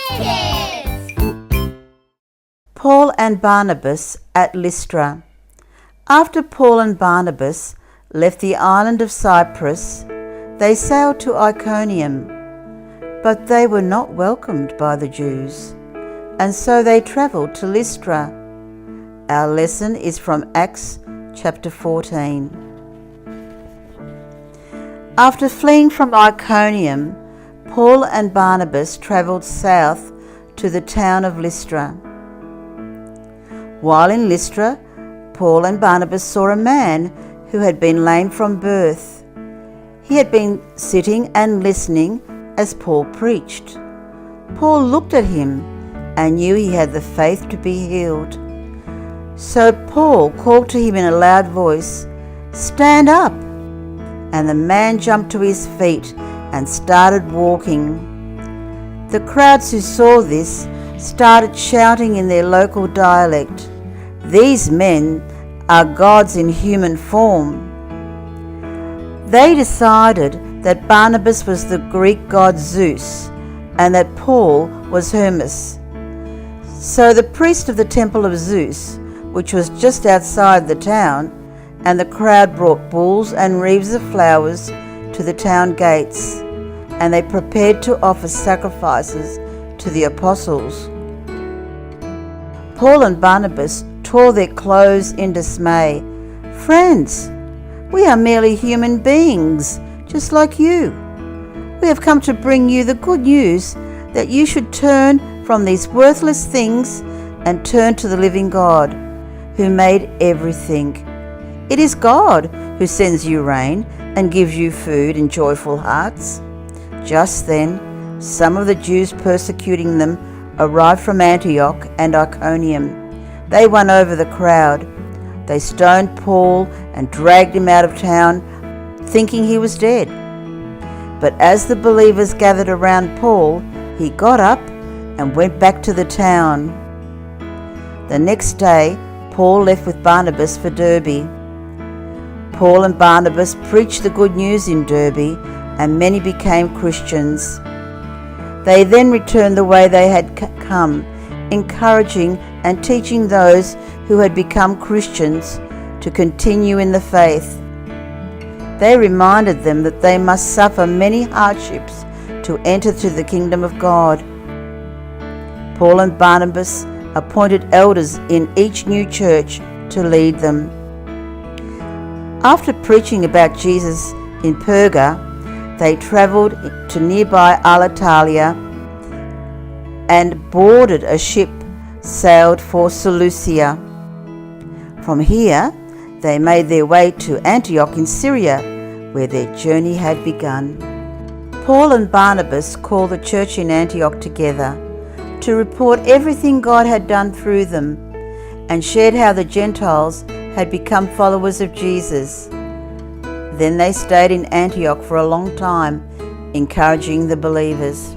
Kids! Paul and Barnabas at Lystra. After Paul and Barnabas left the island of Cyprus, they sailed to Iconium, but they were not welcomed by the Jews, and so they travelled to Lystra. Our lesson is from Acts chapter 14. After fleeing from Iconium, Paul and Barnabas travelled south to the town of Lystra. While in Lystra, Paul and Barnabas saw a man who had been lame from birth. He had been sitting and listening as Paul preached. Paul looked at him and knew he had the faith to be healed. So Paul called to him in a loud voice, "Stand up!" And the man jumped to his feet and started walking. The crowds who saw this started shouting in their local dialect, "These men are gods in human form." They decided that Barnabas was the Greek god Zeus and that Paul was Hermes. So the priest of the temple of Zeus, which was just outside the town, and the crowd brought bulls and wreaths of flowers to the town gates, and they prepared to offer sacrifices to the apostles. Paul and Barnabas tore their clothes in dismay. "Friends, we are merely human beings, just like you. We have come to bring you the good news that you should turn from these worthless things and turn to the living God, who made everything. It is God who sends you rain and gives you food in joyful hearts." Just then, some of the Jews persecuting them arrived from Antioch and Iconium. They won over the crowd. They stoned Paul and dragged him out of town, thinking he was dead. But as the believers gathered around Paul, he got up and went back to the town. The next day, Paul left with Barnabas for Derbe. Paul and Barnabas preached the good news in Derbe, and many became Christians. They then returned the way they had come, encouraging and teaching those who had become Christians to continue in the faith. They reminded them that they must suffer many hardships to enter to the kingdom of God. Paul and Barnabas appointed elders in each new church to lead them. After preaching about Jesus in Perga, they travelled to nearby Alitalia and boarded a ship sailed for Seleucia. From here, they made their way to Antioch in Syria, where their journey had begun. Paul and Barnabas called the church in Antioch together to report everything God had done through them and shared how the Gentiles had become followers of Jesus. Then they stayed in Antioch for a long time, encouraging the believers.